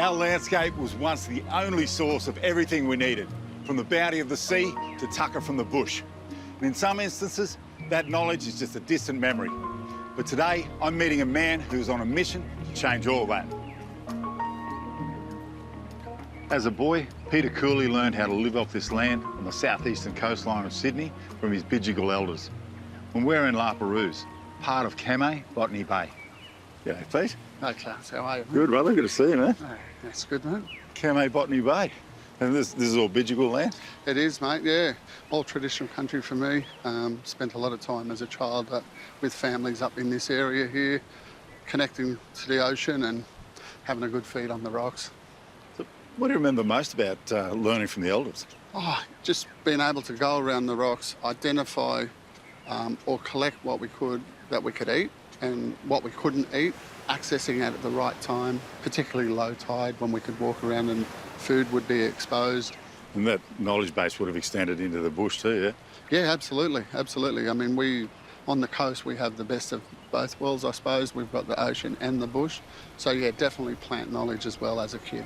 Our landscape was once the only source of everything we needed, from the bounty of the sea to tucker from the bush. And in some instances, that knowledge is just a distant memory. But today, I'm meeting a man who's on a mission to change all that. As a boy, Peter Cooley learned how to live off this land on the southeastern coastline of Sydney from his Bidjigal elders. And we're in Perouse, part of Caerulea, Botany Bay. G'day, Pete. Hi, Clarence. How are you? Good, brother. Good to see you, man. Oh, that's good, mate. Caerulea, Botany Bay. And this is all Bidjigal land? It is, mate, yeah. All traditional country for me. Spent a lot of time as a child with families up in this area here, connecting to the ocean and having a good feed on the rocks. So what do you remember most about learning from the elders? Oh, just being able to go around the rocks, identify or collect what we could eat and what we couldn't eat, accessing it at the right time, particularly low tide when we could walk around and food would be exposed. And that knowledge base would have extended into the bush too, yeah? Yeah, absolutely, absolutely. I mean, on the coast, we have the best of both worlds, I suppose. We've got the ocean and the bush. So, yeah, definitely plant knowledge as well as a kid.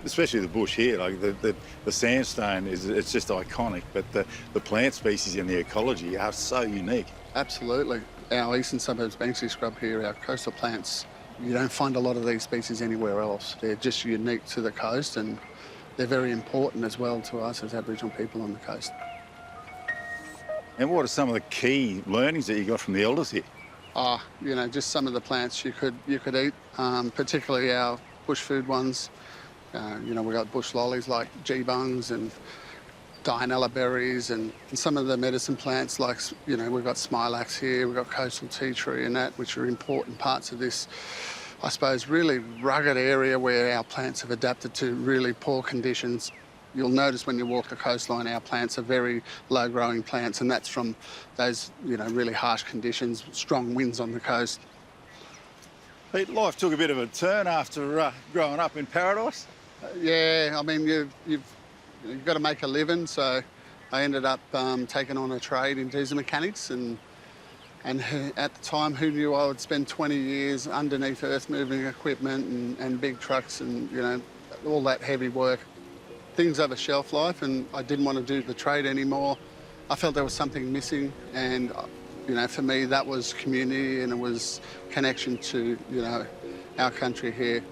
Especially the bush here, like the sandstone, it's just iconic, but the plant species and the ecology are so unique. Absolutely. Our eastern suburbs Banksy scrub here, our coastal plants, you don't find a lot of these species anywhere else. They're just unique to the coast and they're very important as well to us as Aboriginal people on the coast. And what are some of the key learnings that you got from the elders here? You know, just some of the plants you could eat, particularly our bush food ones. You know, we've got bush lollies like Geebungs and Dianella berries and some of the medicine plants like, you know, we've got Smilax here, we've got coastal tea tree and that, which are important parts of this, I suppose, really rugged area where our plants have adapted to really poor conditions. You'll notice when you walk the coastline, our plants are very low-growing plants, and that's from those, you know, really harsh conditions, strong winds on the coast. Pete, life took a bit of a turn after growing up in Paradise. Yeah, I mean, you've got to make a living, so I ended up taking on a trade in diesel mechanics, and at the time, who knew I would spend 20 years underneath earth-moving equipment and big trucks and, you know, all that heavy work. Things have a shelf life, and I didn't want to do the trade anymore. I felt there was something missing, and, you know, for me, that was community and it was connection to, you know, our country here.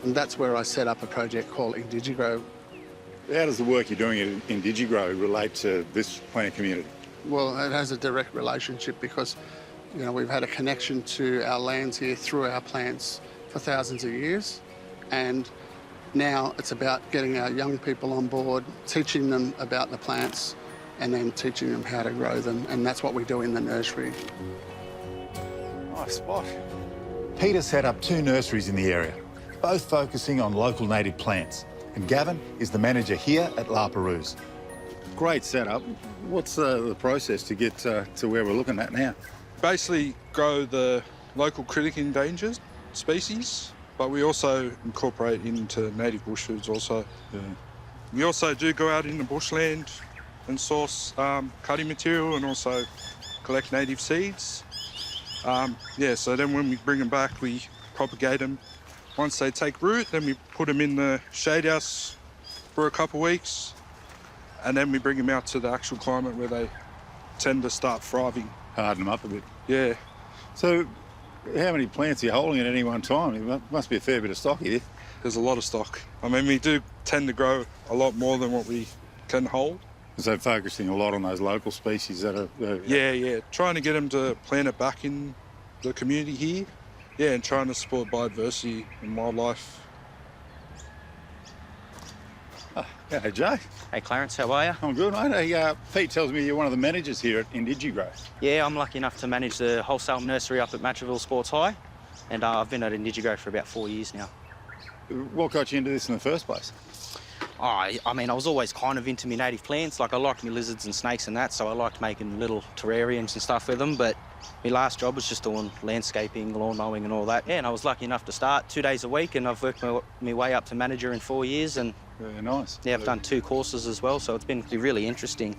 And that's where I set up a project called IndigiGrow. How does the work you're doing at IndigiGrow relate to this plant community? Well, it has a direct relationship because, you know, we've had a connection to our lands here through our plants for thousands of years. And now it's about getting our young people on board, teaching them about the plants and then teaching them how to grow them. And that's what we do in the nursery. Nice spot. Peter set up 2 nurseries in the area, both focusing on local native plants. And Gavin is the manager here at Perouse. Great setup. What's the process to get to where we're looking at now? Basically grow the local critically endangered species, but we also incorporate into native bush foods also. Yeah. We also do go out in the bushland and source cutting material and also collect native seeds. Yeah, so then when we bring them back, we propagate them. Once they take root, then we put them in the shade house for a couple of weeks, and then we bring them out to the actual climate where they tend to start thriving. Harden them up a bit. Yeah. So how many plants are you holding at any one time? It must be a fair bit of stock here. There's a lot of stock. I mean, we do tend to grow a lot more than what we can hold. So focusing a lot on those local species that are... Yeah. Trying to get them to plant it back in the community here. Yeah, and trying to support biodiversity and wildlife. Hey, Jay. Hey, Clarence, how are you? I'm good, mate. Hey, Pete tells me you're one of the managers here at IndigiGrow. Yeah, I'm lucky enough to manage the wholesale nursery up at Matraville Sports High, and I've been at IndigiGrow for about 4 years now. What got you into this in the first place? I mean, I was always kind of into my native plants. Like, I liked my lizards and snakes and that, so I liked making little terrariums and stuff with them, but my last job was just doing landscaping, lawn mowing and all that. Yeah, and I was lucky enough to start 2 days a week, and I've worked my way up to manager in 4 years, and Very nice. yeah, I've done 2 courses as well, so it's been really interesting.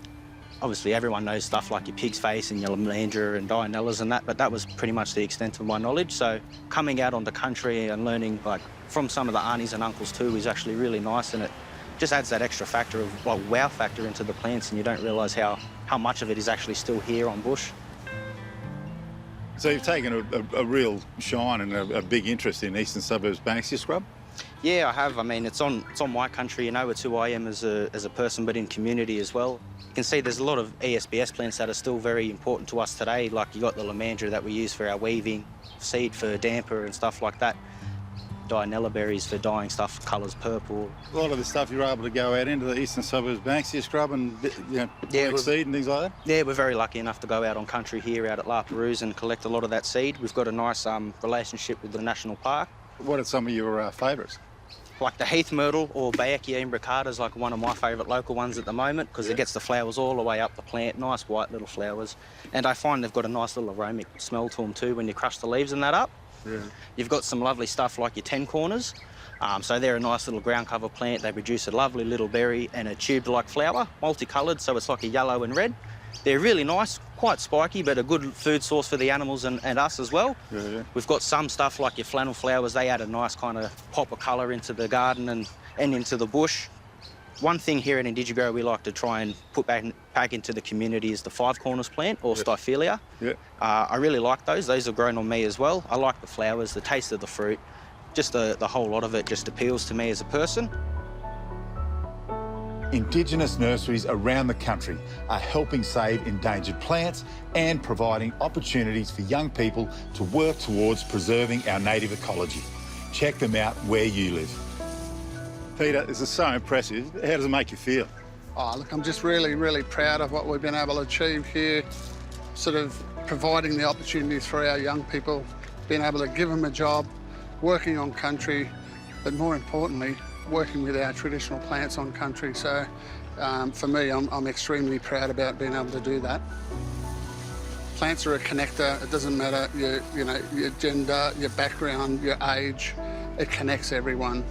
Obviously, everyone knows stuff like your pig's face and your Lomandra and Dianellas and that, but that was pretty much the extent of my knowledge. So coming out onto country and learning like from some of the aunties and uncles too is actually really nice, and it just adds that extra factor of like wow factor into the plants, and you don't realise how much of it is actually still here on bush. So you've taken a real shine and a big interest in eastern suburbs Banksia scrub? Yeah, I have. I mean, it's on my country, you know, it's who I am as a person, but in community as well. You can see there's a lot of ESBS plants that are still very important to us today. Like you got the Lomandra that we use for our weaving, seed for damper and stuff like that. Dianella berries for dyeing stuff, colours purple. A lot of the stuff you're able to go out into the eastern suburbs Banksia scrub and, you know, collect seed and things like that? Yeah, we're very lucky enough to go out on country here out at La Perouse and collect a lot of that seed. We've got a nice relationship with the national park. What are some of your favourites? Like the Heath Myrtle or Baeckea imbricata is like one of my favourite local ones at the moment because it gets the flowers all the way up the plant, nice white little flowers. And I find they've got a nice little aromatic smell to them too when you crush the leaves and that up. Yeah. You've got some lovely stuff like your 10 corners. So they're a nice little ground cover plant. They produce a lovely little berry and a tube-like flower, multicoloured, so it's like a yellow and red. They're really nice, quite spiky, but a good food source for the animals and us as well. Yeah. We've got some stuff like your flannel flowers. They add a nice kind of pop of colour into the garden and into the bush. One thing here at IndigiGrow we like to try and put back into the community is the 5 corners plant or Stiphelia. Yeah. I really like those. Those are grown on me as well. I like the flowers, the taste of the fruit. Just the whole lot of it just appeals to me as a person. Indigenous nurseries around the country are helping save endangered plants and providing opportunities for young people to work towards preserving our native ecology. Check them out where you live. Peter, this is so impressive. How does it make you feel? Oh, look, I'm just really, really proud of what we've been able to achieve here, sort of providing the opportunities for our young people, being able to give them a job, working on country, but more importantly, working with our traditional plants on country. So for me, I'm extremely proud about being able to do that. Plants are a connector. It doesn't matter your gender, your background, your age. It connects everyone.